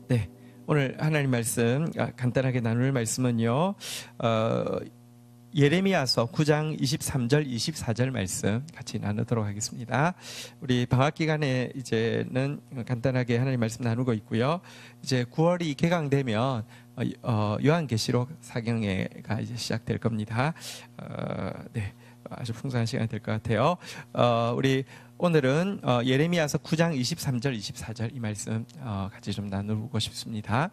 네, 오늘 하나님 말씀 간단하게 나눌 말씀은요. 예레미야서 9장 23절 24절 말씀 같이 나누도록 하겠습니다. 우리 방학 기간에 이제는 간단하게 하나님 말씀 나누고 있고요. 이제 9월이 개강되면 요한계시록 4강회가 이제 시작될 겁니다. 네, 아주 풍성한 시간이 될 것 같아요. 우리 오늘은 예레미야서 9장 23절 24절 이 말씀 같이 좀 나누고 싶습니다.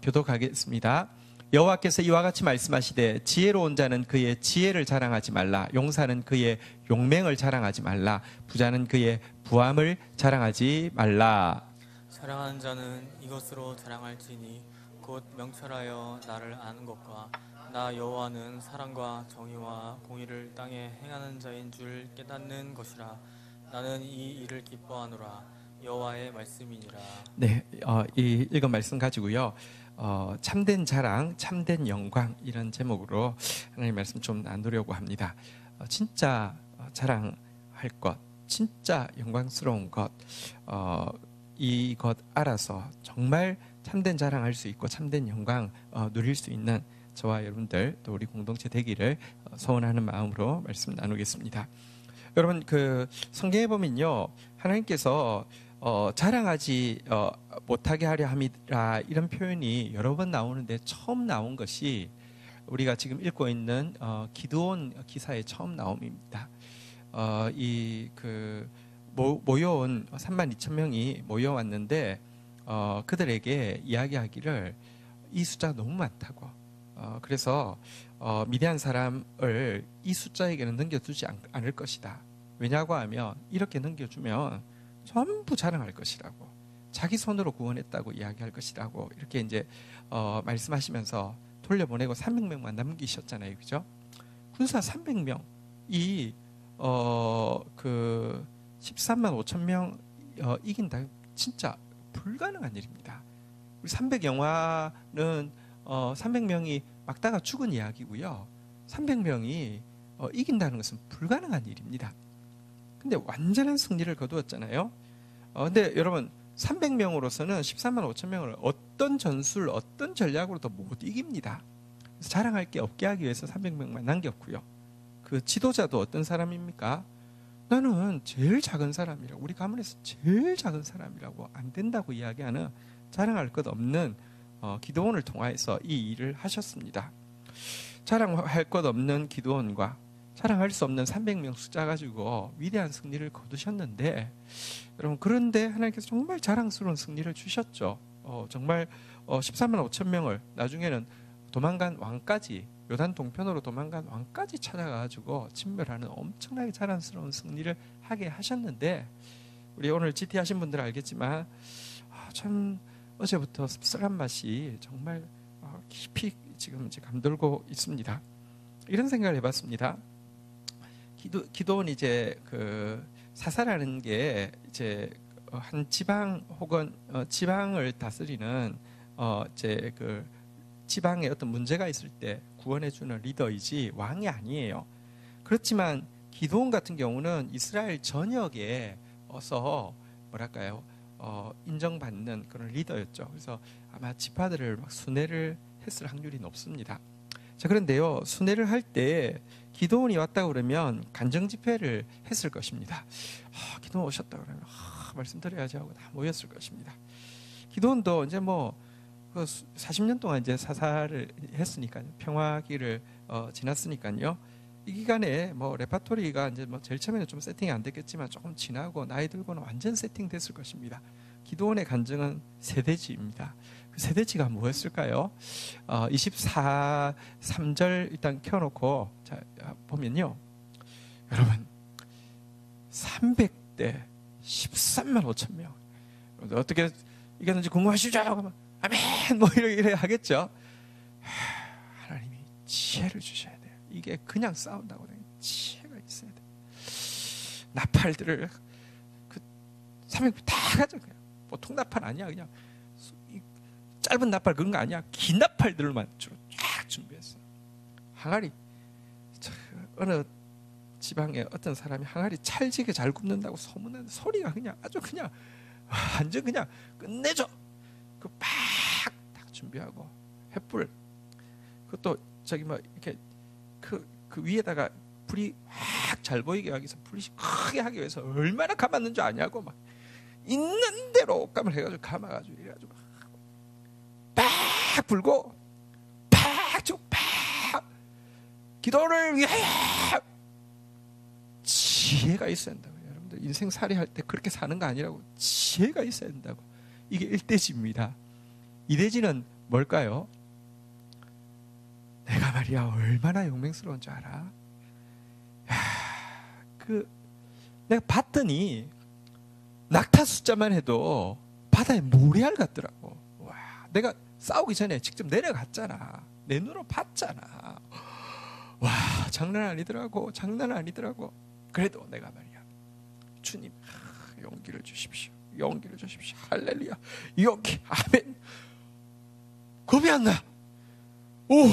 교독하겠습니다. 여호와께서 이와 같이 말씀하시되 지혜로운 자는 그의 지혜를 자랑하지 말라. 용사는 그의 용맹을 자랑하지 말라. 부자는 그의 부함을 자랑하지 말라. 사랑하는 자는 이것으로 자랑할지니 곧 명철하여 나를 아는 것과 나 여호와는 사랑과 정의와 공의를 땅에 행하는 자인 줄 깨닫는 것이라. 나는 이 일을 기뻐하노라. 여호와의 말씀이니라. 네, 이 읽은 말씀 가지고요. 참된 자랑, 참된 영광 이런 제목으로 하나님 말씀 좀 나누려고 합니다. 진짜 자랑할 것, 진짜 영광스러운 것, 이것 알아서 정말 참된 자랑할 수 있고 참된 영광 누릴 수 있는 저와 여러분들 또 우리 공동체 되기를 소원하는 마음으로 말씀 나누겠습니다. 여러분 그 성경에 보면요, 하나님께서 자랑하지 못하게 하려 함이라 이런 표현이 여러 번 나오는데 처음 나온 것이 우리가 지금 읽고 있는 기드온 기사에 처음 나옴입니다. 이 그 모여온 32,000명이 모여왔는데 그들에게 이야기하기를 이 숫자가 너무 많다고. 그래서 미디안 사람을 이 숫자에게는 넘겨두지 않을 것이다. 왜냐고 하면 이렇게 넘겨주면 전부 자랑할 것이라고, 자기 손으로 구원했다고 이야기할 것이라고 이렇게 이제 말씀하시면서 돌려보내고 300명만 남기셨잖아요, 그죠? 군사 300명이 그 13만 5천 명 이긴다, 진짜 불가능한 일입니다. 우리 300 영화는 300명이 막다가 죽은 이야기고요. 300명이 이긴다는 것은 불가능한 일입니다. 근데 완전한 승리를 거두었잖아요. 근데 여러분 300명으로서는 13만 5천 명을 어떤 전술, 어떤 전략으로도 못 이깁니다. 그래서 자랑할 게 없게 하기 위해서 300명만 남겼고요. 그 지도자도 어떤 사람입니까? 나는 제일 작은 사람이라고, 우리 가문에서 제일 작은 사람이라고, 안 된다고 이야기하는 자랑할 것 없는 기드온을 통하여서 이 일을 하셨습니다. 자랑할 것 없는 기드온과 자랑할 수 없는 300명 숫자 가지고 위대한 승리를 거두셨는데, 여러분 그런데 하나님께서 정말 자랑스러운 승리를 주셨죠. 정말 13만 5천 명을 나중에는 도망간 왕까지, 요단 동편으로 도망간 왕까지 찾아가지고 진멸하는 엄청나게 자랑스러운 승리를 하게 하셨는데, 우리 오늘 GT 하신 분들 알겠지만 참 어제부터 씁쓸한 맛이 정말 깊이 지금 이제 감돌고 있습니다. 이런 생각을 해봤습니다. 기도는 이제 그 사사라는 게 이제 한 지방 혹은 지방을 다스리는 이제 그 지방에 어떤 문제가 있을 때 구원해주는 리더이지 왕이 아니에요. 그렇지만 기드온 같은 경우는 이스라엘 전역에 어서 뭐랄까요, 인정받는 그런 리더였죠. 그래서 아마 지파들을 막 순회를 했을 확률이 높습니다. 자, 그런데요, 순회를 할 때 기드온이 왔다 그러면 간정 집회를 했을 것입니다. 기드온 오셨다 그러면 말씀 드려야지 하고 다 모였을 것입니다. 기드온도 이제 뭐 40년 동안 이제 사사를 했으니까요, 평화기를 지났으니까요, 이 기간에 뭐 레파토리가 이제 뭐 제일 처음에는 좀 세팅이 안 됐겠지만 조금 지나고 나이 들고는 완전 세팅됐을 것입니다. 기드온의 간증은 세대지입니다. 그 세대지가 뭐였을까요? 3절 일단 켜놓고 자 보면요, 여러분 300대 13만 5천 명. 어떻게 이겼는지 궁금하시죠? 아멘 뭐 이래 하겠죠. 하나님이 지혜를 주셔야 돼요. 이게 그냥 싸운다고 돼요. 지혜가 있어야 돼요. 나팔들을 그 300 다 가져가요. 보통 나팔 아니야. 그냥 짧은 나팔 그런 거 아니야. 긴 나팔들만 주로 쫙 준비했어. 항아리, 어느 지방에 어떤 사람이 항아리 찰지게 잘 굽는다고 소문난 소리가 그냥 아주 그냥 완전 그냥 끝내줘. 딱 준비하고 횃불 그것도 저기 뭐 이렇게 그 위에다가 불이 확 잘 보이게 하기 위해서 불이 크게 하기 위해서 얼마나 감았는 줄 아냐고 막 있는 대로 옷감을 해가지고 감아가지고 이래가지고 팍 불고 팍 주고 팍 기도를 위하여 지혜가 있어야 된다고. 여러분들 인생살이 할 때 그렇게 사는 거 아니라고. 지혜가 있어야 된다고. 이게 1대지입니다. 2대지는 뭘까요? 내가 말이야 얼마나 용맹스러운 줄 알아? 내가 봤더니 낙타 숫자만 해도 바다에 모래알 같더라고. 와, 내가 싸우기 전에 직접 내려갔잖아. 내 눈으로 봤잖아. 와, 장난 아니더라고. 장난 아니더라고. 그래도 내가 말이야 주님 용기를 주십시오. 용기를 주십시오. 할렐루야. 용기. 아멘. 겁이 안 나. 오,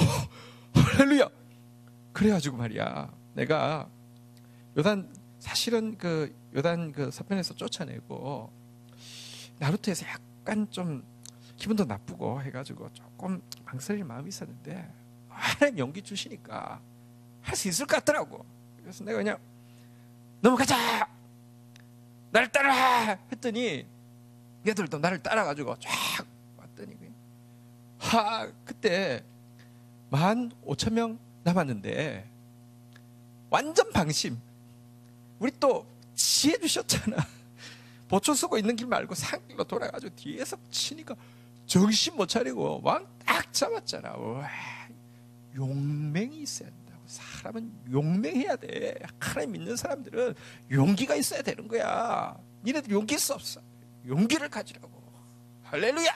할렐루야. 그래가지고 말이야 내가 사실은 요단 서편에서 쫓아내고 나루토에서 약간 좀 기분도 나쁘고 해가지고 조금 망설일 마음이 있었는데 하나님 용기 주시니까 할 수 있을 것 같더라고. 그래서 내가 그냥 넘어가자 나를 따라 했더니 얘들도 나를 따라가지고 쫙 왔더니 그때 15,000명 남았는데 완전 방심. 우리 또 지혜 주셨잖아. 보초 쓰고 있는 길 말고 산길로 돌아가지고 뒤에서 치니까 정신 못 차리고 왕 딱 잡았잖아. 와, 용맹이 있어야 된다고. 사람은 용맹해야 돼. 하나님 믿는 사람들은 용기가 있어야 되는 거야. 니네들 용기 있어 없어? 용기를 가지라고. 할렐루야.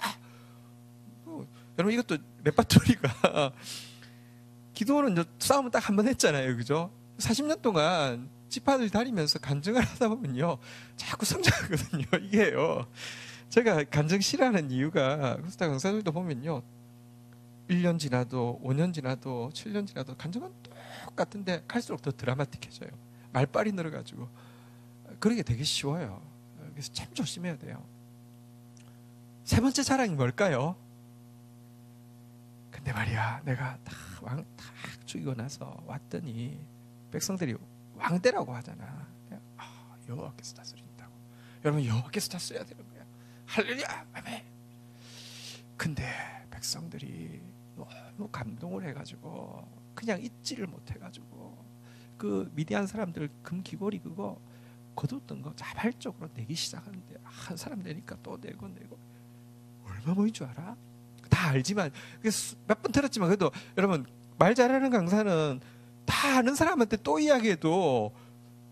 여러분 이것도 레파토리가 기도는 싸움은 딱 한 번 했잖아요. 그죠? 40년 동안 지파들 다니면서 간증을 하다 보면요 자꾸 성장하거든요. 이게요 제가 간증 싫어하는 이유가 그스타 강사들도 보면요 1년 지나도 5년 지나도 7년 지나도 간증은 똑같은데 갈수록 더 드라마틱해져요. 말빨이 늘어가지고 그러게 되게 쉬워요. 그래서 참 조심해야 돼요. 세 번째 자랑이 뭘까요? 근데 말이야 내가 왕 딱 죽이고 나서 왔더니 백성들이 왕대라고 하잖아. 여호와께서 다스린다고. 여러분 여호와께서 다스려야 되는 거야. 할렐루야. 아멘. 근데 백성들이 너무 감동을 해가지고 그냥 잊지를 못해가지고 그 미디안 사람들 금기골이 그거 거뒀던 거 자발적으로 내기 시작하는데 한 사람 내니까 또 내고 얼마 모인 줄 알아? 다 알지만 몇 번 들었지만 그래도 여러분 말 잘하는 강사는 다 아는 사람한테 또 이야기해도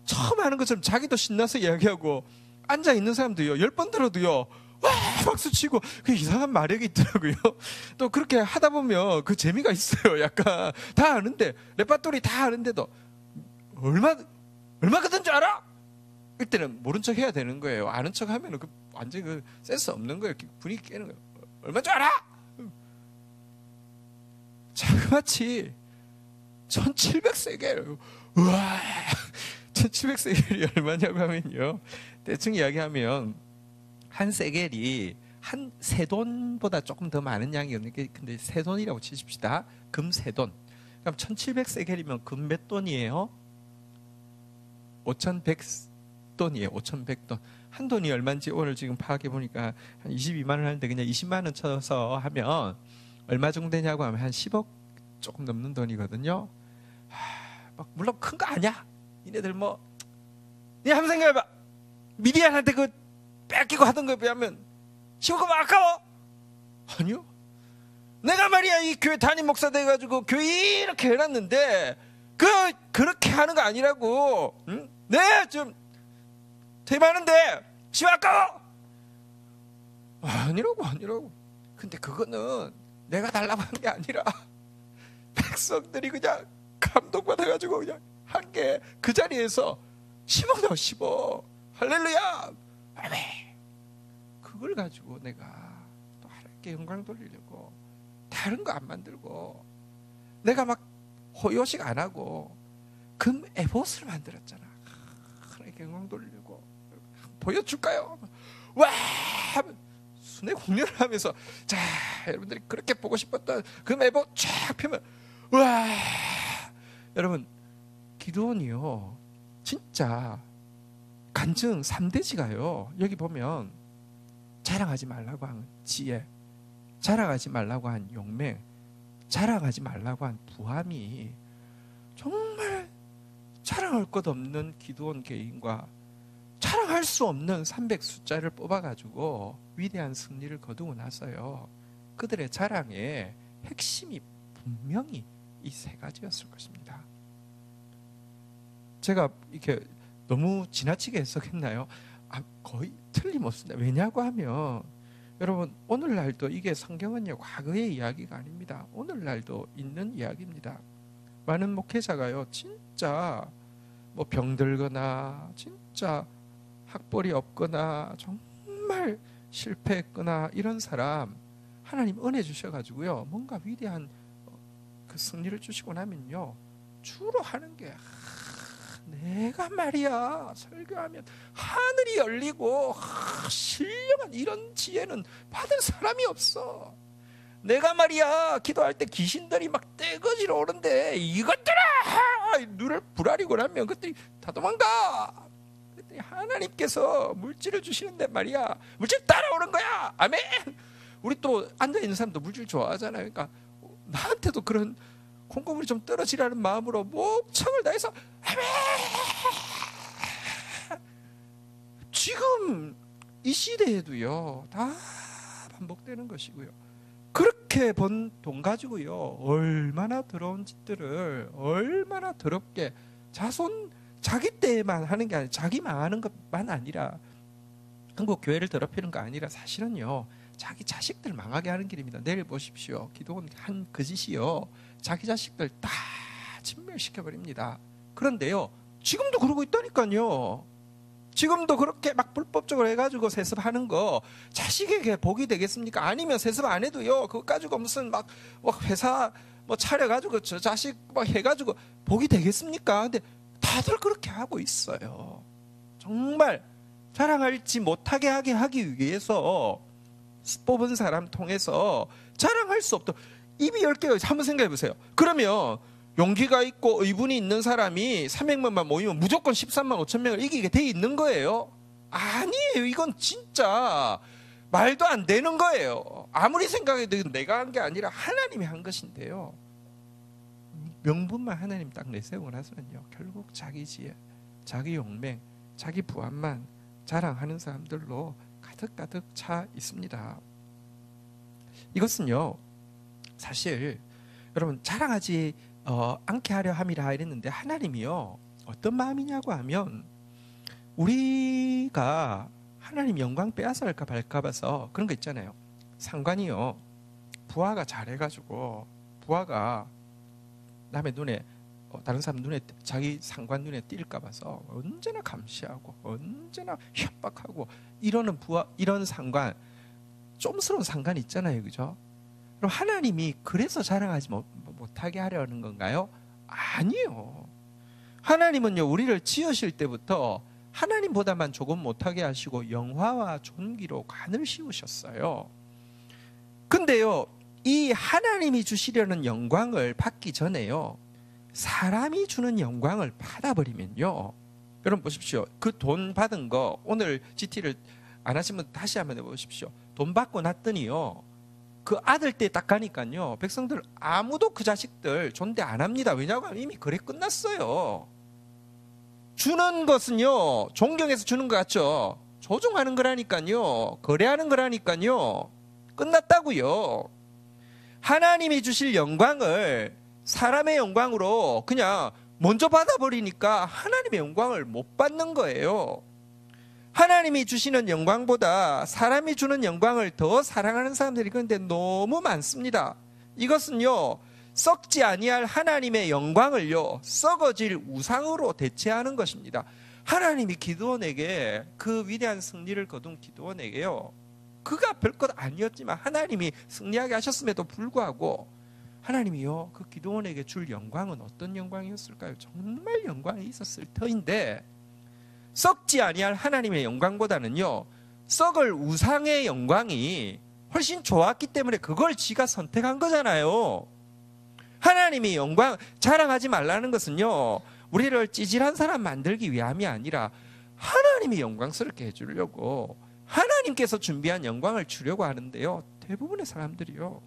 처음 하는 것처럼 자기도 신나서 이야기하고 앉아있는 사람도요 10번 들어도요 와 박수치고 그 이상한 마력이 있더라고요. 또 그렇게 하다 보면 그 재미가 있어요. 약간 다 아는데 레파토리 다 아는데도 얼마거든 줄 알아? 이때는 모른 척 해야 되는 거예요. 아는 척 하면 완전히 그 센스 없는 거예요. 분위기 깨는 거예요. 얼마 줄 알아? 자그마치 1700세겔. 우와 1700세겔이 얼마냐고 하면요 대충 이야기하면 한 세겔이 한 세돈보다 조금 더 많은 양이었는데 근데 세돈이라고 치십시다. 금 세돈. 그럼 1700세겔이면 금 몇 돈이에요? 5100돈이에요. 5100돈. 한 돈이 얼마인지 오늘 지금 파악해 보니까 한 22만 원 하는데 그냥 20만 원 쳐서 하면 얼마 정도 되냐고 하면 한 10억 조금 넘는 돈이거든요. 막 물론 큰 거 아니야. 니네들 니 한번 생각해봐. 미디안한테 그 뺏기고 하던 거에 비하면 10억 아까워? 아니요. 내가 말이야 이 교회 담임 목사 돼가지고 교회 이렇게 해놨는데 그렇게 하는 거 아니라고. 응? 네, 좀 되게 많은데 10억 아까워? 아니라고. 근데 그거는 내가 달라고 한 게 아니라 백성들이 그냥 감동받아가지고 그냥 한 게 그 자리에서 10억 나와 10억. 할렐루야. 아멘. 그걸 가지고 내가 또 하나님께 영광 돌리려고 다른 거 안 만들고 내가 막 호요식 안 하고 금 에봇을 만들었잖아. 하나님께 영광 돌리려고 보여줄까요? 와! 순회 공연을 하면서 자, 여러분들이 그렇게 보고 싶었던 그 매복 쫙 펴면 와, 여러분 기드온이요 진짜 간증 3대지가요. 여기 보면 자랑하지 말라고 한 지혜, 자랑하지 말라고 한 용맹, 자랑하지 말라고 한 부함이 정말 자랑할 것 없는 기드온 개인과 자랑할 수 없는 300 숫자를 뽑아가지고 위대한 승리를 거두고 나서요. 그들의 자랑의 핵심이 분명히 이 세 가지였을 것입니다. 제가 이렇게 너무 지나치게 해석했나요? 거의 틀림없습니다. 왜냐고 하면 여러분 오늘날도 이게 성경은요 과거의 이야기가 아닙니다. 오늘날도 있는 이야기입니다. 많은 목회자가요 진짜 뭐 병들거나 진짜 학벌이 없거나 정말 실패했거나 이런 사람 하나님 은혜 주셔가지고요 뭔가 위대한 그 승리를 주시고 나면요 주로 하는 게 내가 말이야 설교하면 하늘이 열리고 신령한 이런 지혜는 받은 사람이 없어. 내가 말이야 기도할 때 귀신들이 막 떼거지로 오는데 이것들아 눈을 부라리고 나면 그것들이 다 도망가. 그랬더니 하나님께서 물질을 주시는데 말이야 물질 따라오는 거야. 아멘. 우리 또 앉아있는 사람도 물질 좋아하잖아요. 그러니까 나한테도 그런 콩고물이 좀 떨어지라는 마음으로 목청을 다해서 아멘. 지금 이 시대에도요 다 반복되는 것이고요. 그렇게 번 돈 가지고요 얼마나 더러운 짓들을 얼마나 더럽게 자기 때만 하는 게 아니라 자기 망하는 것만 아니라 한국 교회를 더럽히는 거 아니라 사실은요 자기 자식들 망하게 하는 길입니다. 내일 보십시오. 기도원 한 그 짓이요 자기 자식들 다 진멸시켜버립니다. 그런데요 지금도 그러고 있다니까요. 지금도 그렇게 막 불법적으로 해가지고 세습하는 거 자식에게 복이 되겠습니까? 아니면 세습 안 해도요 그거 가지고 무슨 막 회사 뭐 차려가지고 저 자식 막 해가지고 복이 되겠습니까? 근데 다들 그렇게 하고 있어요. 정말 자랑하지 못하게 하기 위해서 뽑은 사람 통해서 자랑할 수 없도록 입이 10개가 한번 생각해 보세요. 그러면 용기가 있고 의분이 있는 사람이 300명만 모이면 무조건 13만 5천 명을 이기게 돼 있는 거예요? 아니에요. 이건 진짜 말도 안 되는 거예요. 아무리 생각해도 내가 한 게 아니라 하나님이 한 것인데요. 명분만 하나님 딱 내세우고 나서는요 결국 자기 지혜, 자기 용맹, 자기 부함만 자랑하는 사람들로 가득가득 차 있습니다. 이것은요 사실 여러분 자랑하지 않게 하려 함이라 이랬는데 하나님이요 어떤 마음이냐고 하면 우리가 하나님 영광 빼앗아갈까 말까봐서 그런 거 있잖아요. 상관이요 부하가 잘해가지고 부하가 남의 눈에 다른 사람 눈에 자기 상관 눈에 띌까봐서 언제나 감시하고 언제나 협박하고 이러는 부하 이런 상관 좀스러운 상관이 있잖아요. 그죠? 그럼 하나님이 그래서 자랑하지 못하게 하려는 건가요? 아니요. 하나님은요 우리를 지으실 때부터 하나님보다만 조금 못하게 하시고 영화와 존귀로 관을 씌우셨어요. 근데요 이 하나님이 주시려는 영광을 받기 전에요 사람이 주는 영광을 받아버리면요 여러분 보십시오. 그 돈 받은 거 오늘 GT를 안 하시면 다시 한번 해보십시오. 돈 받고 났더니요 그 아들 때 딱 가니까요 백성들 아무도 그 자식들 존대 안 합니다. 왜냐하면 이미 거래 끝났어요. 주는 것은요 존경해서 주는 것 같죠? 조종하는 거라니까요. 거래하는 거라니까요. 끝났다고요. 하나님이 주실 영광을 사람의 영광으로 그냥 먼저 받아버리니까 하나님의 영광을 못 받는 거예요. 하나님이 주시는 영광보다 사람이 주는 영광을 더 사랑하는 사람들이 그런데 너무 많습니다. 이것은요 썩지 아니할 하나님의 영광을요 썩어질 우상으로 대체하는 것입니다. 하나님이 기드온에게 그 위대한 승리를 거둔 기드온에게요 그가 별것 아니었지만 하나님이 승리하게 하셨음에도 불구하고 하나님이요 그 기드온에게 줄 영광은 어떤 영광이었을까요? 정말 영광이 있었을 터인데 썩지 아니할 하나님의 영광보다는요 썩을 우상의 영광이 훨씬 좋았기 때문에 그걸 지가 선택한 거잖아요. 하나님이 영광 자랑하지 말라는 것은요, 우리를 찌질한 사람 만들기 위함이 아니라 하나님이 영광스럽게 해주려고, 하나님께서 준비한 영광을 주려고 하는데요, 대부분의 사람들이요,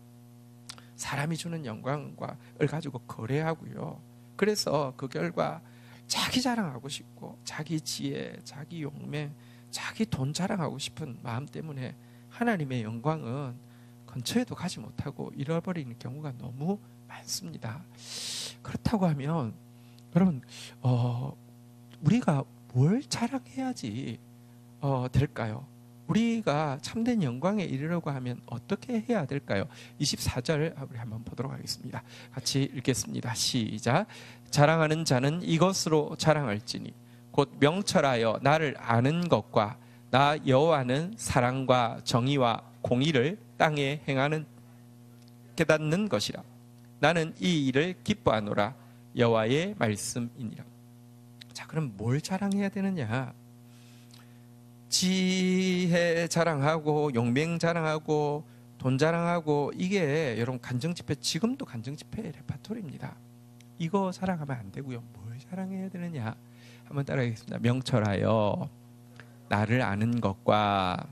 사람이 주는 영광을 가지고 거래하고요, 그래서 그 결과 자기 자랑하고 싶고 자기 지혜, 자기 용맹, 자기 돈 자랑하고 싶은 마음 때문에 하나님의 영광은 근처에도 가지 못하고 잃어버리는 경우가 너무 많습니다. 그렇다고 하면 여러분, 우리가 뭘 자랑해야지 될까요? 우리가 참된 영광에 이르려고 하면 어떻게 해야 될까요? 24절 우리 한번 보도록 하겠습니다. 같이 읽겠습니다. 시작. 자랑하는 자는 이것으로 자랑할지니 곧 명철하여 나를 아는 것과 나 여호와는 사랑과 정의와 공의를 땅에 행하는 깨닫는 것이라. 나는 이 일을 기뻐하노라. 여호와의 말씀이니라. 자, 그럼 뭘 자랑해야 되느냐? 지혜 자랑하고 용맹 자랑하고 돈 자랑하고, 이게 여러분 간정집회, 지금도 간정집회 레파토리입니다. 이거 자랑하면 안 되고요. 뭘 자랑해야 되느냐? 한번 따라하겠습니다. 명철하여 나를 아는 것과,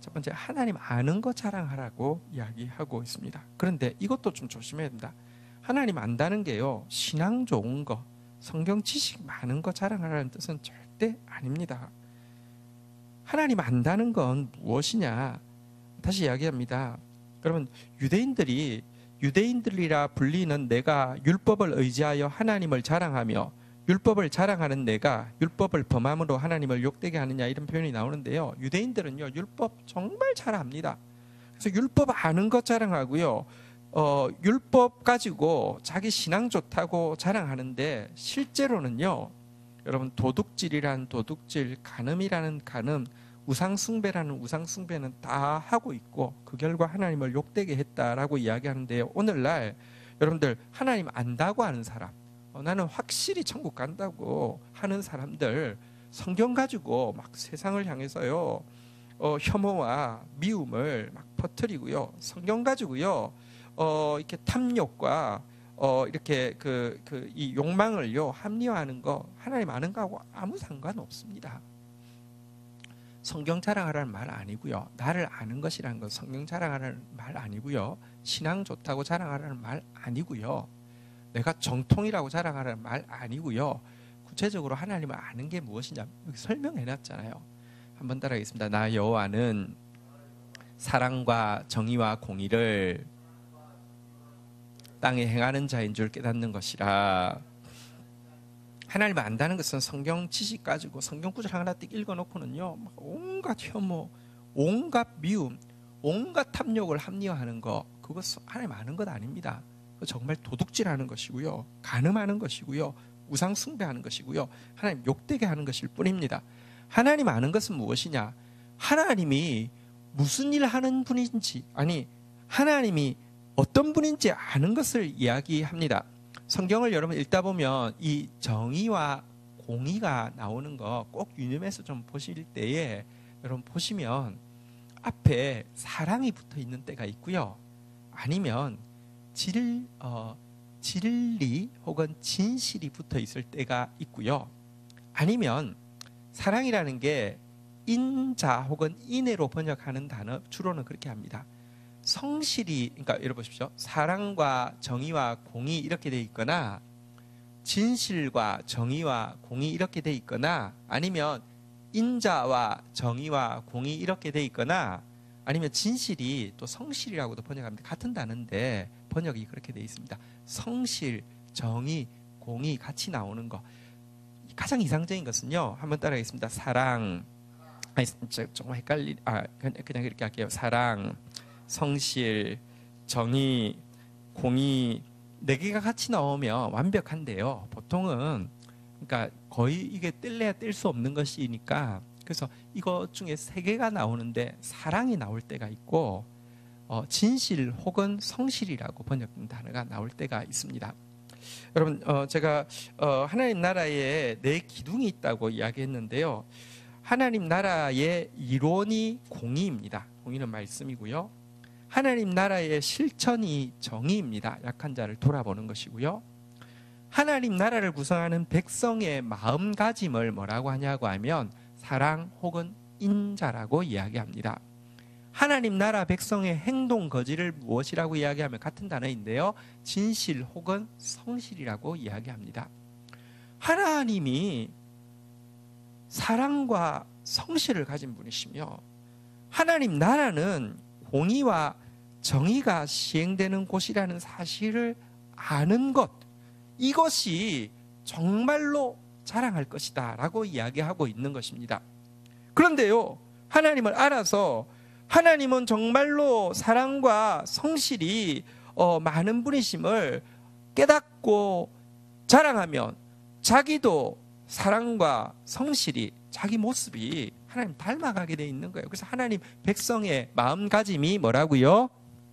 첫 번째 하나님 아는 것 자랑하라고 이야기하고 있습니다. 그런데 이것도 좀 조심해야 된다. 하나님 안다는 게요, 신앙 좋은 거, 성경 지식 많은 거 자랑하라는 뜻은 절대 아닙니다. 하나님 안다는 건 무엇이냐? 다시 이야기합니다. 여러분, 유대인들이라 불리는 내가 율법을 의지하여 하나님을 자랑하며 율법을 자랑하는 내가 율법을 범함으로 하나님을 욕되게 하느냐, 이런 표현이 나오는데요, 유대인들은요 율법 정말 잘 압니다. 그래서 율법 아는 것 자랑하고요, 율법 가지고 자기 신앙 좋다고 자랑하는데, 실제로는요 여러분, 도둑질이라는 도둑질, 간음이라는 간음, 우상숭배라는 우상숭배는 다 하고 있고 그 결과 하나님을 욕되게 했다라고 이야기하는데요, 오늘날 여러분들 하나님 안다고 하는 사람, 나는 확실히 천국 간다고 하는 사람들, 성경 가지고 막 세상을 향해서요 혐오와 미움을 막 퍼뜨리고요, 성경 가지고요 이렇게 탐욕과 이렇게 이 욕망을요 합리화하는 거, 하나님 아는 거하고 아무 상관없습니다. 성경 자랑하라는 말 아니고요, 나를 아는 것이라는 건 성경 자랑하라는 말 아니고요, 신앙 좋다고 자랑하라는 말 아니고요, 내가 정통이라고 자랑하라는 말 아니고요, 구체적으로 하나님을 아는 게 무엇이냐 여기 설명해놨잖아요. 한번 따라하겠습니다. 나 여호와는 사랑과 정의와 공의를 땅에 행하는 자인 줄 깨닫는 것이라. 하나님을 안다는 것은 성경 지식 가지고 성경 구절 하나 띡 읽어놓고는요 막 온갖 혐오, 온갖 미움, 온갖 탐욕을 합리화하는 거, 그것은 하나님 아는 것 아닙니다. 정말 도둑질하는 것이고요, 간음하는 것이고요, 우상 숭배하는 것이고요, 하나님 욕되게 하는 것일 뿐입니다. 하나님 아는 것은 무엇이냐? 하나님이 무슨 일 하는 분인지, 아니 하나님이 어떤 분인지 아는 것을 이야기합니다. 성경을 여러분 읽다 보면 이 정의와 공의가 나오는 거 꼭 유념해서 좀 보실 때에 여러분 보시면 앞에 사랑이 붙어 있는 때가 있고요, 아니면 진리 혹은 진실이 붙어 있을 때가 있고요, 아니면 사랑이라는 게 인자 혹은 인애로 번역하는 단어, 주로는 그렇게 합니다. 성실이, 그러니까 여러분 보십시오. 사랑과 정의와 공의 이렇게 돼 있거나, 진실과 정의와 공의 이렇게 돼 있거나, 아니면 인자와 정의와 공의 이렇게 돼 있거나, 아니면 진실이 또 성실이라고도 번역합니다. 같은 단어인데 번역이 그렇게 돼 있습니다. 성실, 정의, 공의 같이 나오는 거. 가장 이상적인 것은요, 한번 따라하겠습니다. 사랑, 아니 정말 그냥 이렇게 할게요. 사랑, 성실, 정의, 공의, 4개가 같이 나오면 완벽한데요, 보통은 그러니까 거의 이게 뗄래야 뗄 수 없는 것이니까, 그래서 이거 중에 3개가 나오는데 사랑이 나올 때가 있고, 진실 혹은 성실이라고 번역된 단어가 나올 때가 있습니다. 여러분, 제가 하나님 나라에 4 기둥이 있다고 이야기했는데요, 하나님 나라의 이론이 공의입니다. 공의는 말씀이고요. 하나님 나라의 실천이 정의입니다. 약한 자를 돌아보는 것이고요. 하나님 나라를 구성하는 백성의 마음가짐을 뭐라고 하냐고 하면 사랑 혹은 인자라고 이야기합니다. 하나님 나라 백성의 행동 거지를 무엇이라고 이야기하면 같은 단어인데요. 진실 혹은 성실이라고 이야기합니다. 하나님이 사랑과 성실을 가진 분이시며 하나님 나라는 공의와 정의가 시행되는 곳이라는 사실을 아는 것, 이것이 정말로 자랑할 것이다 라고 이야기하고 있는 것입니다. 그런데요, 하나님을 알아서 하나님은 정말로 사랑과 성실이 많은 분이심을 깨닫고 자랑하면 자기도 사랑과 성실이 자기 모습이 하나님 닮아가게 돼 있는 거예요. 그래서 하나님 백성의 마음가짐이 뭐라고요?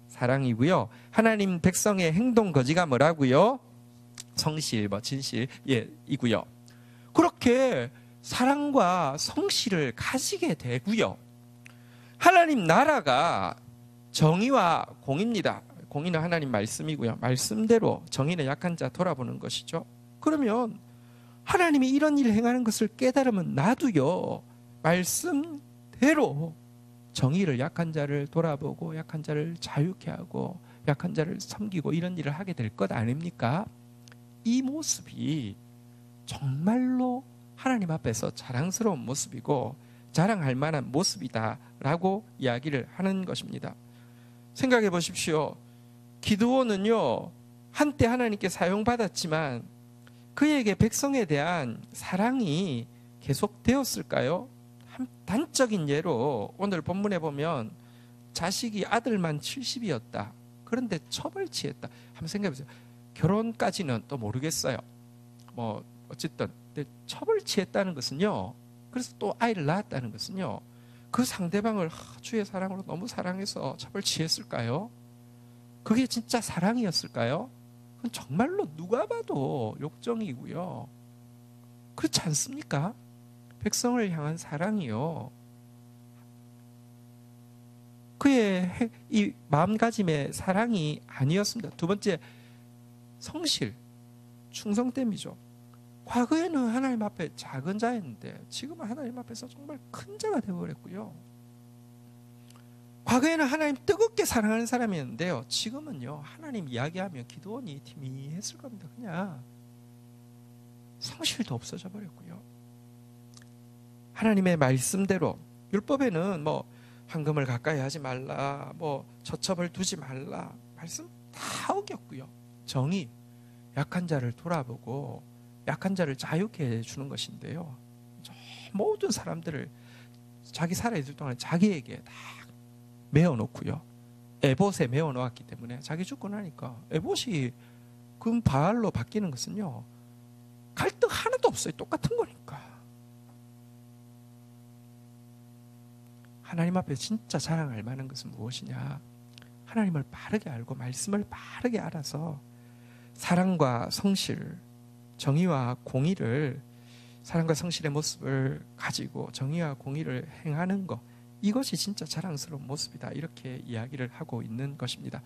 사랑이고요. 하나님 백성의 행동 거지가 뭐라고요? 성실, 진실, 이고요. 그렇게 사랑과 성실을 가지게 되고요. 하나님 나라가 정의와 공의입니다. 공의는 하나님 말씀이고요. 말씀대로 정의는 약한 자 돌아보는 것이죠. 그러면 하나님이 이런 일을 행하는 것을 깨달으면 나도요, 말씀대로 정의를 약한 자를 돌아보고 약한 자를 자유케 하고 약한 자를 섬기고 이런 일을 하게 될 것 아닙니까? 이 모습이 정말로 하나님 앞에서 자랑스러운 모습이고 자랑할 만한 모습이다라고 이야기를 하는 것입니다. 생각해 보십시오. 기드온은요, 한때 하나님께 사용받았지만 그에게 백성에 대한 사랑이 계속되었을까요? 단적인 예로 오늘 본문에 보면 자식이 아들만 70이었다. 그런데 처벌치했다. 한번 생각해 보세요. 결혼까지는 또 모르겠어요. 어쨌든 근데 처벌치했다는 것은요, 그래서 또 아이를 낳았다는 것은요, 그 상대방을 주의 사랑으로 너무 사랑해서 처벌치했을까요? 그게 진짜 사랑이었을까요? 그건 정말로 누가 봐도 욕정이고요. 그렇지 않습니까? 백성을 향한 사랑이요, 그의 이 마음가짐의 사랑이 아니었습니다. 두 번째, 성실, 충성됨이죠. 과거에는 하나님 앞에 작은 자였는데 지금은 하나님 앞에서 정말 큰 자가 되어버렸고요. 과거에는 하나님 뜨겁게 사랑하는 사람이었는데요, 지금은요, 하나님 이야기하면 기드온이 희미했을 겁니다. 그냥 성실도 없어져 버렸고요. 하나님의 말씀대로 율법에는 황금을 가까이 하지 말라, 저첩을 두지 말라, 말씀 다 어겼고요. 정의, 약한 자를 돌아보고 약한 자를 자유케 해주는 것인데요, 모든 사람들을 자기 살아있을 동안 자기에게 다 메어놓고요, 에봇에 메어놓았기 때문에 자기 죽고 나니까 에봇이 금 바알로 바뀌는 것은요, 갈등 하나도 없어요. 똑같은 거니까. 하나님 앞에 진짜 자랑할 만한 것은 무엇이냐? 하나님을 바르게 알고 말씀을 바르게 알아서 사랑과 성실, 정의와 공의를, 사랑과 성실의 모습을 가지고 정의와 공의를 행하는 것, 이것이 진짜 자랑스러운 모습이다, 이렇게 이야기를 하고 있는 것입니다.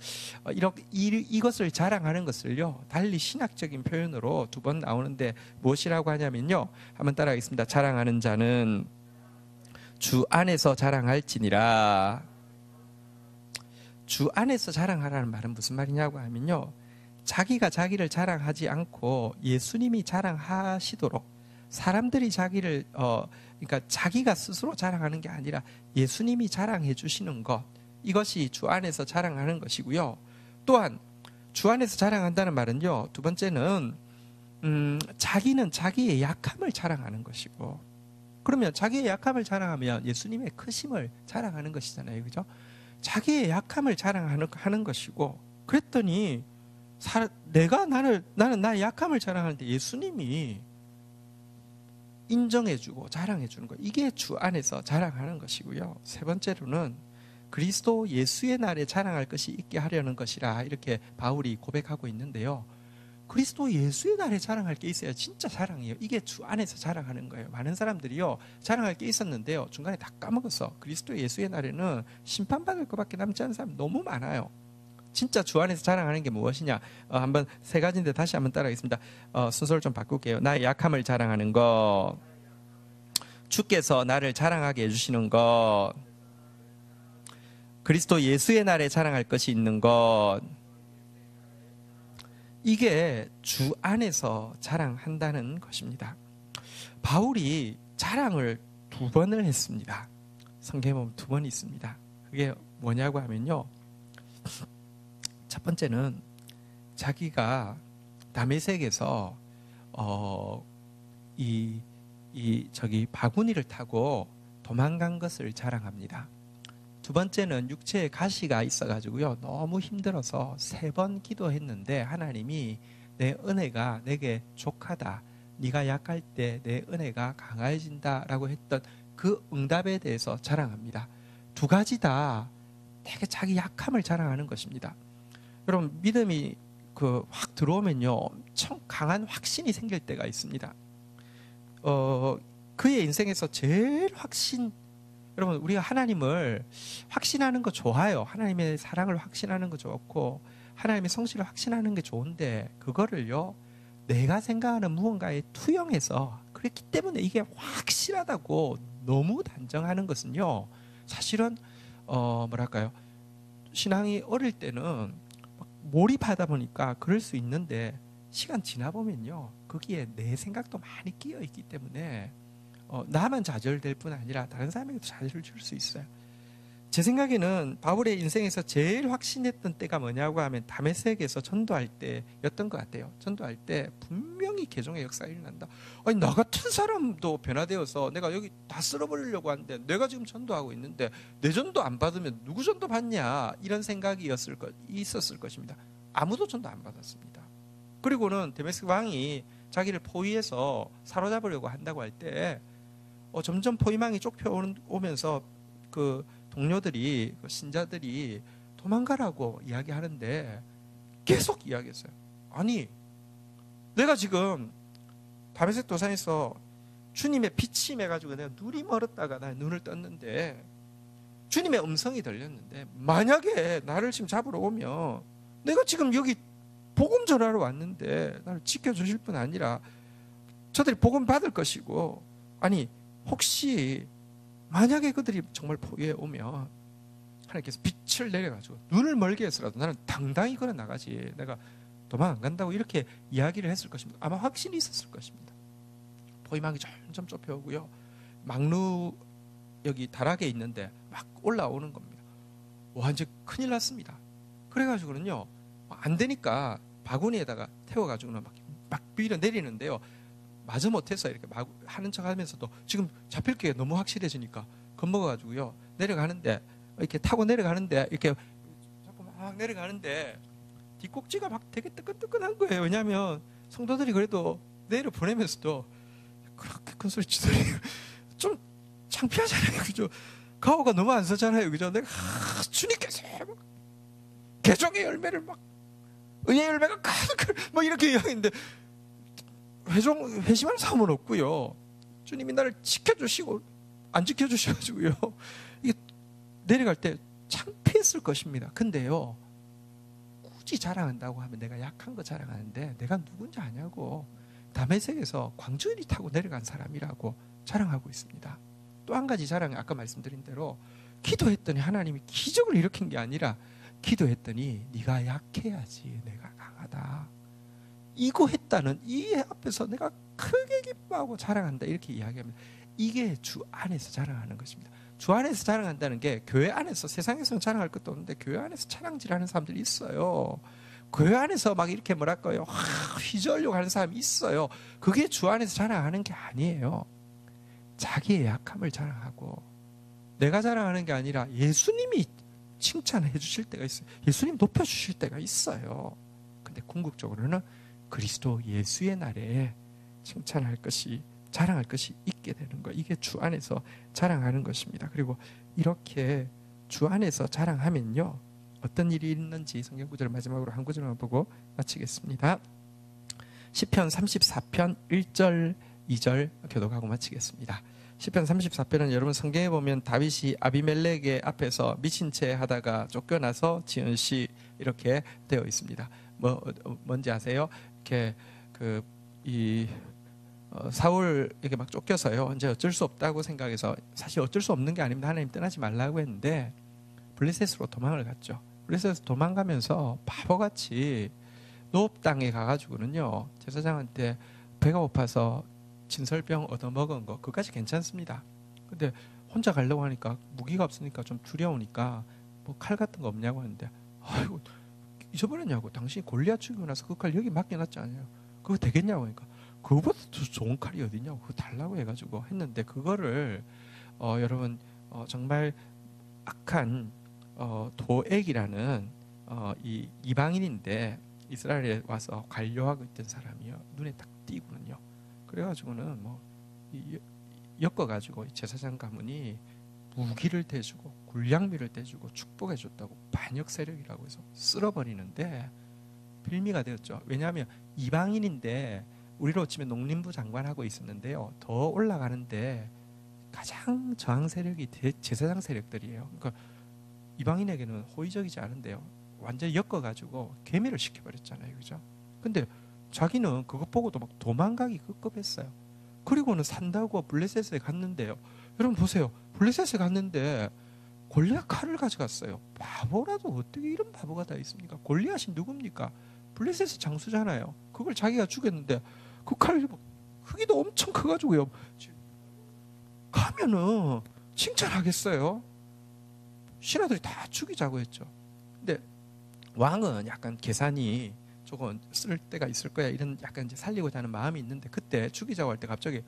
이것을 자랑하는 것을요, 달리 신학적인 표현으로 두 번 나오는데 무엇이라고 하냐면요, 한번 따라하겠습니다. 자랑하는 자는 주 안에서 자랑할지니라. 주 안에서 자랑하라는 말은 무슨 말이냐고 하면요, 자기가 자기를 자랑하지 않고 예수님이 자랑하시도록, 사람들이 자기를 그러니까 자기가 스스로 자랑하는 게 아니라 예수님이 자랑해 주시는 것, 이것이 주 안에서 자랑하는 것이고요. 또한 주 안에서 자랑한다는 말은요, 두 번째는 자기는 자기의 약함을 자랑하는 것이고, 그러면 자기의 약함을 자랑하면 예수님의 크심을 자랑하는 것이잖아요, 그죠? 자기의 약함을 자랑하는 것이고, 그랬더니 나는 나의 약함을 자랑하는데 예수님이 인정해주고 자랑해주는 것, 이게 주 안에서 자랑하는 것이고요. 세 번째로는 그리스도 예수의 날에 자랑할 것이 있게 하려는 것이라, 이렇게 바울이 고백하고 있는데요, 그리스도 예수의 날에 자랑할 게 있어야 진짜 자랑이에요. 이게 주 안에서 자랑하는 거예요. 많은 사람들이요, 자랑할 게 있었는데요, 중간에 다 까먹었어. 그리스도 예수의 날에는 심판받을 것밖에 남지 않은 사람 너무 많아요. 진짜 주 안에서 자랑하는 게 무엇이냐? 한번 세 가지인데 다시 한번 따라하겠습니다. 순서를 좀 바꿀게요. 나의 약함을 자랑하는 것, 주께서 나를 자랑하게 해주시는 것, 그리스도 예수의 날에 자랑할 것이 있는 것, 이게 주 안에서 자랑한다는 것입니다. 바울이 자랑을 2번을 했습니다. 성경에 보면 2번 있습니다. 그게 뭐냐고 하면요, 첫 번째는 자기가 다메섹에서 바구니를 타고 도망간 것을 자랑합니다. 두 번째는 육체에 가시가 있어가지고요, 너무 힘들어서 3번 기도했는데 하나님이 내 은혜가 내게 족하다, 네가 약할 때 내 은혜가 강해진다라고 했던 그 응답에 대해서 자랑합니다. 2가지 다 되게 자기 약함을 자랑하는 것입니다. 여러분, 믿음이 확 들어오면요, 엄청 강한 확신이 생길 때가 있습니다. 그의 인생에서 제일 여러분, 우리가 하나님을 확신하는 거 좋아요. 하나님의 사랑을 확신하는 거 좋고 하나님의 성실을 확신하는 게 좋은데, 그거를요, 내가 생각하는 무언가에 투영해서 그랬기 때문에 이게 확실하다고 너무 단정하는 것은요, 사실은 뭐랄까요, 신앙이 어릴 때는 몰입하다 보니까 그럴 수 있는데, 시간 지나 보면요, 거기에 내 생각도 많이 끼어 있기 때문에 나만 좌절될 뿐 아니라 다른 사람에게도 좌절을 줄 수 있어요. 제 생각에는 바울의 인생에서 제일 확신했던 때가 뭐냐고 하면 다메섹에서 전도할 때였던 것 같아요. 전도할 때 분명히 개종의 역사가 일어난다. 아니, 나 같은 사람도 변화되어서 내가 여기 다 쓸어버리려고 하는데, 내가 지금 전도하고 있는데 내 전도 안 받으면 누구 전도 받냐, 이런 생각이 있었을 것입니다. 아무도 전도 안 받았습니다. 그리고는 다메섹 왕이 자기를 포위해서 사로잡으려고 한다고 할 때 점점 포위망이 좁혀오면서 그 동료들이, 신자들이 도망가라고 이야기하는데 계속 이야기했어요. 아니, 내가 지금 다메섹 도상에서 주님의 빛이 임해가지고 내가 눈이 멀었다가 나 눈을 떴는데, 주님의 음성이 들렸는데, 만약에 나를 지금 잡으러 오면 내가 지금 여기 복음 전하러 왔는데 나를 지켜주실 뿐 아니라 저들이 복음 받을 것이고, 아니, 혹시 만약에 그들이 정말 포위해 오면 하나님께서 빛을 내려가지고 눈을 멀게 해서라도 나는 당당히 걸어 나가지, 내가 도망 안 간다고 이렇게 이야기를 했을 것입니다. 아마 확신이 있었을 것입니다. 포위망이 점점 좁혀오고요, 막루 여기 다락에 있는데 막 올라오는 겁니다. 완전 큰일 났습니다. 그래가지고는요, 안 되니까 바구니에다가 태워가지고는 막 밀어 내리는데요, 마지못해서 이렇게 막 하는 척 하면서도 지금 잡힐 게 너무 확실해지니까 겁먹어가지고요, 내려가는데, 이렇게 타고 내려가는데, 이렇게 자꾸 막 내려가는데 뒷꼭지가 막 되게 뜨끈뜨끈한 거예요. 왜냐하면 성도들이 그래도 내려 보내면서도 그렇게 큰 소리 치더니 좀 창피하잖아요, 그죠? 가오가 너무 안 서잖아요, 그죠? 내가 주님께서 개종의 열매를 막, 은혜의 열매가 가득, 뭐 이렇게 이야기했는데, 회심할 사람은 없고요, 주님이 나를 지켜주시고 안 지켜주셔가지고요, 이게 내려갈 때 창피했을 것입니다. 근데요, 굳이 자랑한다고 하면 내가 약한 거 자랑하는데, 내가 누군지 아냐고, 다메섹에서 광주리 타고 내려간 사람이라고 자랑하고 있습니다. 또 한 가지 자랑이 아까 말씀드린 대로, 기도했더니 하나님이 기적을 일으킨 게 아니라, 기도했더니 네가 약해야지 내가 강하다, 이거 했다는 이 앞에서 내가 크게 기뻐하고 자랑한다, 이렇게 이야기합니다. 이게 주 안에서 자랑하는 것입니다. 주 안에서 자랑한다는 게, 교회 안에서, 세상에서는 자랑할 것도 없는데 교회 안에서 자랑질하는 사람들이 있어요. 교회 안에서 막 이렇게 뭐랄까요, 휘저으려고 하는 사람이 있어요. 그게 주 안에서 자랑하는 게 아니에요. 자기의 약함을 자랑하고, 내가 자랑하는 게 아니라 예수님이 칭찬해 주실 때가 있어요. 예수님 높여주실 때가 있어요. 근데 궁극적으로는 그리스도 예수의 날에 칭찬할 것이, 자랑할 것이 있게 되는 거, 이게 주 안에서 자랑하는 것입니다. 그리고 이렇게 주 안에서 자랑하면요, 어떤 일이 있는지 성경 구절을 마지막으로 한 구절만 보고 마치겠습니다. 시편 34편 1절 2절 교독하고 마치겠습니다. 시편 34편은 여러분 성경에 보면 다윗이 아비멜렉의 앞에서 미친 채 하다가 쫓겨나서 지은 시 이렇게 되어 있습니다. 뭔지 아세요? 이렇게 사울에게 막 쫓겨서요. 이제 어쩔 수 없다고 생각해서, 사실 어쩔 수 없는 게 아닙니다. 하나님 떠나지 말라고 했는데 블레셋으로 도망을 갔죠. 블레셋에서 도망가면서 바보같이 노업 땅에 가가지고는요, 제사장한테 배가 고파서 진설병 얻어먹은 거 그까지 괜찮습니다. 근데 혼자 가려고 하니까 무기가 없으니까 좀 두려우니까 뭐 칼 같은 거 없냐고 하는데, 아이고 잊어버렸냐고, 당신이 골리앗 죽이고 나서 그 칼 여기 맡겨놨지 않아요? 그거 되겠냐고 하니까, 그거보다 더 좋은 칼이 어디냐고, 그거 달라고 해가지고 했는데, 그거를 여러분 정말 악한 도액이라는 이 이방인인데 이스라엘에 와서 관료하고 있던 사람이요, 눈에 딱 띄고는요, 그래가지고는 뭐 엮어가지고 제사장 가문이 무기를 대주고 군량미를 대주고 축복해줬다고 반역 세력이라고 해서 쓸어버리는데 빌미가 되었죠. 왜냐하면 이방인인데 우리로 치면 농림부 장관하고 있었는데요, 더 올라가는데 가장 저항 세력이 제사장 세력들이에요. 그러니까 이방인에게는 호의적이지 않은데요, 완전히 엮어가지고 괴멸을 시켜버렸잖아요, 그죠? 근데 자기는 그것 보고도 막 도망가기 급급했어요. 그리고는 산다고 블레셋에 갔는데요, 여러분 보세요, 블레셋에 갔는데 골리앗 칼을 가져갔어요. 바보라도 어떻게 이런 바보가 다 있습니까? 골리앗이 누굽니까? 블레셋의 장수잖아요. 그걸 자기가 죽였는데 그 칼이 크기도 엄청 커가지고요, 가면은 칭찬하겠어요? 신하들이 다 죽이자고 했죠. 근데 왕은 약간 계산이 조금 쓸 때가 있을 거야, 이런 약간 이제 살리고자 하는 마음이 있는데, 그때 죽이자고 할 때 갑자기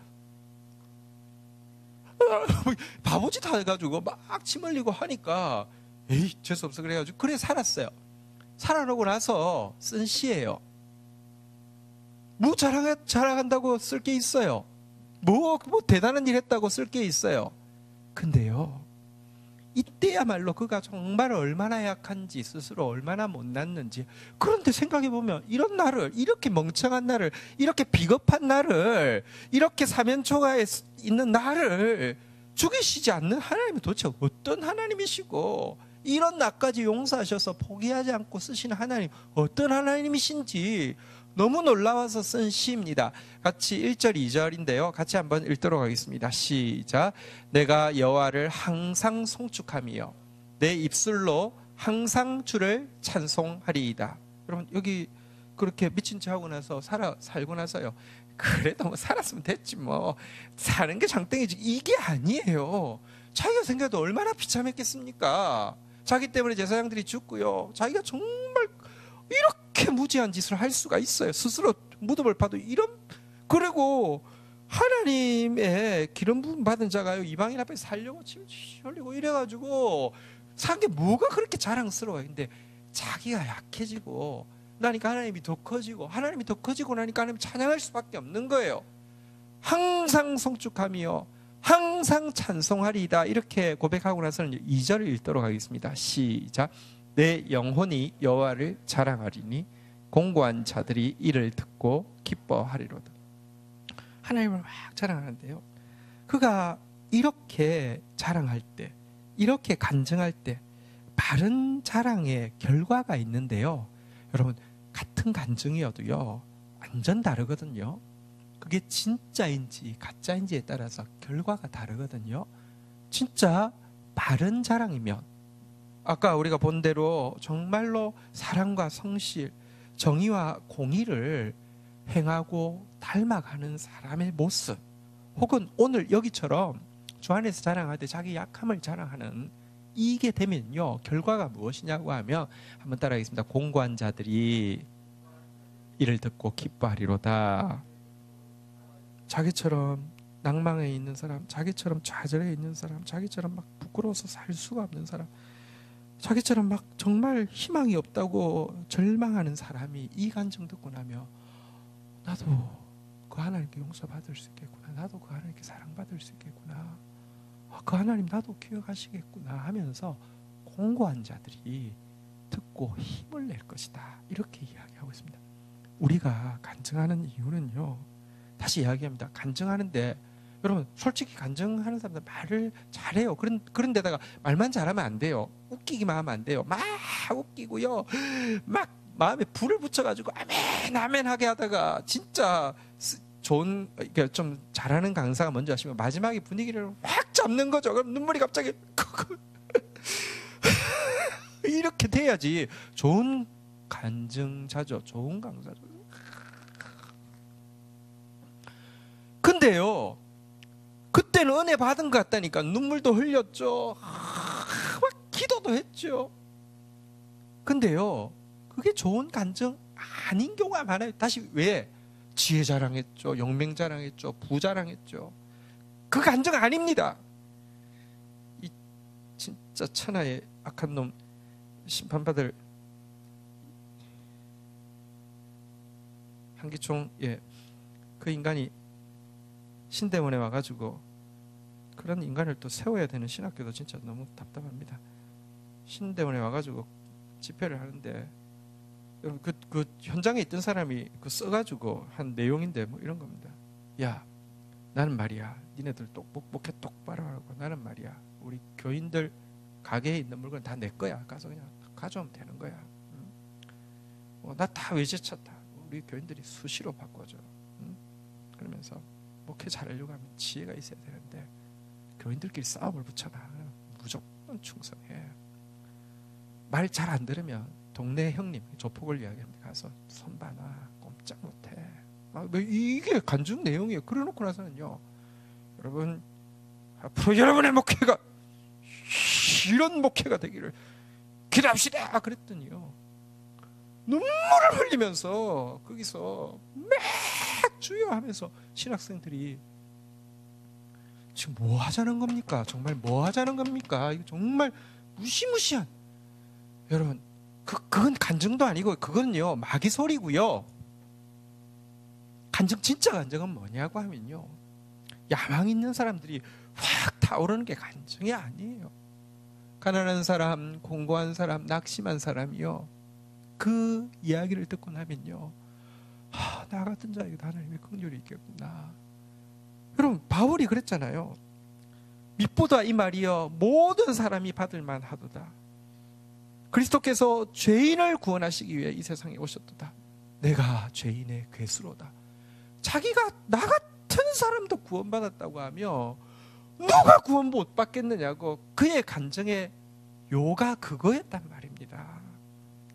바보짓 해가지고 막 침 흘리고 하니까 에이 재수없어 그래가지고 그래 살았어요. 살아나고 나서 쓴 시예요. 뭐 자랑한다고 쓸 게 있어요? 뭐 대단한 일 했다고 쓸 게 있어요? 근데요, 이때야말로 그가 정말 얼마나 약한지, 스스로 얼마나 못났는지. 그런데 생각해보면 이런 나를, 이렇게 멍청한 나를, 이렇게 비겁한 나를, 이렇게 사면초가에 있는 나를 죽이시지 않는 하나님은 도대체 어떤 하나님이시고, 이런 나까지 용서하셔서 포기하지 않고 쓰시는 하나님 어떤 하나님이신지 너무 놀라워서 쓴 시입니다. 같이 1절 2절인데요. 같이 한번 읽도록 하겠습니다. 시작. 내가 여호와를 항상 송축하며 내 입술로 항상 주를 찬송하리이다. 여러분 여기 그렇게 미친 체 하고 나서 살고 나서요, 그래도 뭐 살았으면 됐지, 뭐 사는 게 장땡이지, 이게 아니에요. 자기가 생각해도 얼마나 비참했겠습니까? 자기 때문에 제사장들이 죽고요, 자기가 정말 이렇게 무지한 짓을 할 수가 있어요. 스스로 무덤을 파도 이런. 그리고 하나님의 기름 부음 받은 자가요, 이방인 앞에 살려고 침 흘리고 이래가지고 산 게 뭐가 그렇게 자랑스러워요. 근데 자기가 약해지고 나니까 하나님이 더 커지고, 하나님이 더 커지고 나니까 하나님 찬양할 수밖에 없는 거예요. 항상 송축하며 항상 찬송하리이다, 이렇게 고백하고 나서는 2절을 읽도록 하겠습니다. 시작. 내 영혼이 여호와를 자랑하리니 공고한 자들이 이를 듣고 기뻐하리로다. 하나님을 막 자랑하는데요, 그가 이렇게 자랑할 때, 이렇게 간증할 때 바른 자랑의 결과가 있는데요, 여러분 같은 간증이어도요 완전 다르거든요. 그게 진짜인지 가짜인지에 따라서 결과가 다르거든요. 진짜 바른 자랑이면, 아까 우리가 본 대로 정말로 사랑과 성실, 정의와 공의를 행하고 닮아가는 사람의 모습, 혹은 오늘 여기처럼 주 안에서 자랑할 때 자기 약함을 자랑하는, 이게 되면요 결과가 무엇이냐고 하면 한번 따라하겠습니다. 공고한 자들이 이를 듣고 기뻐하리로다. 자기처럼 낭망에 있는 사람, 자기처럼 좌절에 있는 사람, 자기처럼 막 부끄러워서 살 수가 없는 사람, 자기처럼 막 정말 희망이 없다고 절망하는 사람이 이 간증 듣고 나면, 나도 그 하나님께 용서받을 수 있겠구나, 나도 그 하나님께 사랑받을 수 있겠구나, 그 하나님 나도 기억하시겠구나 하면서 공고한 자들이 듣고 힘을 낼 것이다, 이렇게 이야기하고 있습니다. 우리가 간증하는 이유는요, 다시 이야기합니다. 간증하는데 여러분 솔직히 간증하는 사람들 말을 잘해요. 그런 데다가 말만 잘하면 안 돼요. 웃기기만 하면 안 돼요. 막 웃기고요, 막 마음에 불을 붙여가지고 아멘 아멘 하게 하다가 진짜 좋은, 그러니까 좀 잘하는 강사가 먼저 하시면 마지막에 분위기를 확 잡는 거죠. 그럼 눈물이 갑자기 이렇게 돼야지 좋은 간증자죠. 좋은 강사죠. 근데요, 그때는 은혜 받은 것 같다니까. 눈물도 흘렸죠. 막 기도도 했죠. 근데요, 그게 좋은 간증 아닌 경우가 많아요. 다시 왜? 지혜 자랑했죠. 영맹 자랑했죠. 부자랑했죠. 그 간증 아닙니다. 이 진짜 천하의 악한 놈, 심판받을 한기총, 그 인간이 신대원에 와가지고 그런 인간을 또 세워야 되는 신학교도 진짜 너무 답답합니다. 신대원에 와가지고 집회를 하는데 그 현장에 있던 사람이 그 써가지고 한 내용인데 뭐 이런 겁니다. 야, 나는 말이야, 니네들 목회 똑바로 하라고. 나는 말이야, 우리 교인들 가게에 있는 물건 다 내 거야. 가서 그냥 가져오면 되는 거야. 나 다 외제차 다 우리 교인들이 수시로 바꿔줘. 그러면서 목회 잘하려고 하면 지혜가 있어야 되는데 교인들끼리 싸움을 붙여놔. 무조건 충성해. 말 잘 안 들으면 동네 형님, 조폭을 이야기합니다. 가서 손봐놔. 꼼짝 못해. 이게 간증 내용이에요. 그래놓고 나서는요, 여러분 앞으로 여러분의 목회가 이런 목회가 되기를 기도합시다 그랬더니요, 눈물을 흘리면서 거기서 막 주여 하면서 신학생들이 지금 뭐 하자는 겁니까? 정말 뭐 하자는 겁니까? 이거 정말 무시무시한, 여러분 그건 간증도 아니고 그건요 마귀 소리고요. 간증, 진짜 간증은 뭐냐고 하면요, 야망 있는 사람들이 확 타오르는 게 간증이 아니에요. 가난한 사람, 공고한 사람, 낙심한 사람이요, 그 이야기를 듣고 나면요, 나 같은 자에게도 하나님의 긍휼이 있겠구나. 여러분 바울이 그랬잖아요. 밑보다 이 말이여 모든 사람이 받을 만하도다. 그리스도께서 죄인을 구원하시기 위해 이 세상에 오셨도다. 내가 죄인의 괴수로다. 자기가 나 같은 사람도 구원받았다고 하며 누가 구원 못 받겠느냐고, 그의 간증의 요가 그거였단 말입니다.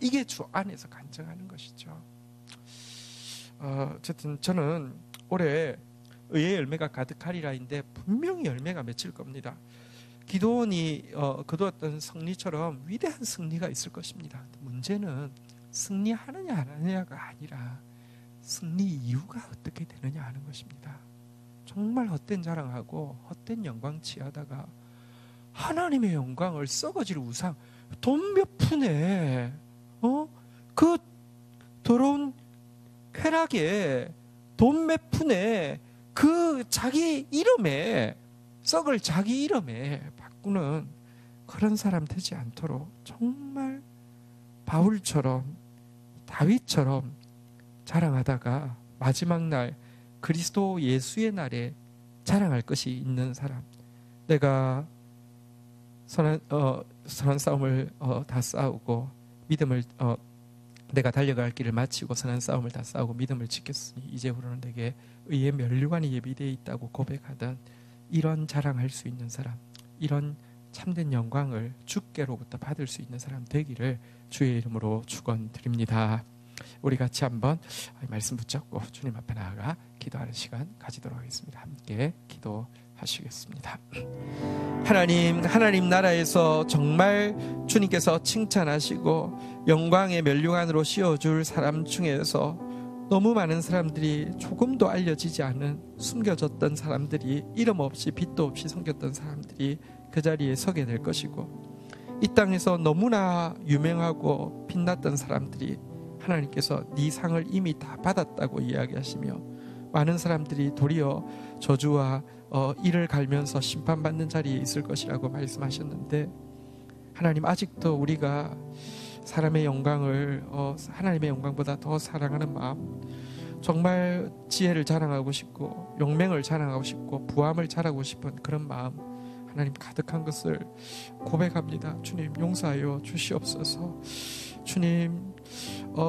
이게 주 안에서 간증하는 것이죠. 어쨌든 저는 올해 의의 열매가 가득하리라인데 분명히 열매가 맺힐 겁니다. 기도원이 거두었던 승리처럼 위대한 승리가 있을 것입니다. 문제는 승리하느냐 안 하느냐가 아니라 승리 이유가 어떻게 되느냐 하는 것입니다. 정말 헛된 자랑하고 헛된 영광 취하다가 하나님의 영광을 썩어질 우상, 돈 몇 푼에 그 더러운 쾌락에 돈 몇 푼에 그 자기 이름에, 썩을 자기 이름에 바꾸는 그런 사람 되지 않도록 정말 바울처럼 다윗처럼 자랑하다가 마지막 날 그리스도 예수의 날에 자랑할 것이 있는 사람, 내가 선한 싸움을 다 싸우고 믿음을 내가 달려갈 길을 마치고 선한 싸움을 다 싸우고 믿음을 지켰으니 이제부로는 내게 의의 면류관이 예비되어 있다고 고백하던 이런 자랑할 수 있는 사람, 이런 참된 영광을 주께로부터 받을 수 있는 사람 되기를 주의 이름으로 축원드립니다. 우리 같이 한번 말씀 붙잡고 주님 앞에 나아가 기도하는 시간 가지도록 하겠습니다. 함께 기도하시겠습니다. 하나님 나라에서 정말 주님께서 칭찬하시고 영광의 면류관으로 씌워줄 사람 중에서 너무 많은 사람들이 조금도 알려지지 않은 숨겨졌던 사람들이, 이름 없이 빛도 없이 섬겼던 사람들이 그 자리에 서게 될 것이고, 이 땅에서 너무나 유명하고 빛났던 사람들이 하나님께서 네 상을 이미 다 받았다고 이야기하시며 많은 사람들이 도리어 저주와 이를 갈면서 심판받는 자리에 있을 것이라고 말씀하셨는데, 하나님 아직도 우리가 사람의 영광을 하나님의 영광보다 더 사랑하는 마음, 정말 지혜를 자랑하고 싶고 영맹을 자랑하고 싶고 부함을 자랑하고 싶은 그런 마음 하나님 가득한 것을 고백합니다. 주님 용서하여 주시옵소서. 주님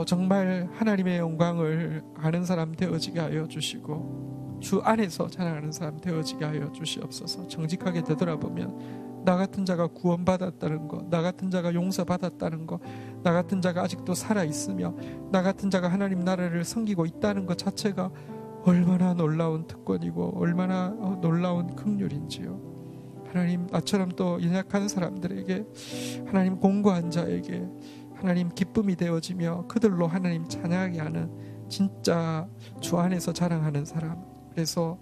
정말 하나님의 영광을 아는 사람 되어지게 하여 주시고 주 안에서 자랑하는 사람 되어지게 하여 주시옵소서. 정직하게 되돌아보면 나 같은 자가 구원받았다는 것, 나 같은 자가 용서받았다는 것, 나 같은 자가 아직도 살아있으며 나 같은 자가 하나님 나라를 섬기고 있다는 것 자체가 얼마나 놀라운 특권이고 얼마나 놀라운 긍휼인지요. 하나님, 나처럼 또 연약한 사람들에게, 하나님 공고한 자에게 하나님 기쁨이 되어지며 그들로 하나님 찬양하게 하는 진짜 주 안에서 자랑하는 사람, 그래서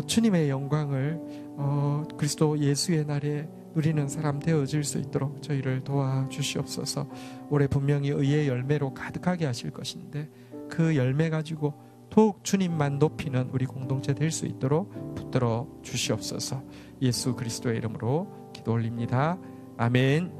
주님의 영광을 그리스도 예수의 날에 누리는 사람 되어질 수 있도록 저희를 도와주시옵소서. 올해 분명히 의의 열매로 가득하게 하실 것인데 그 열매 가지고 더욱 주님만 높이는 우리 공동체 될 수 있도록 붙들어 주시옵소서. 예수 그리스도의 이름으로 기도 올립니다. 아멘.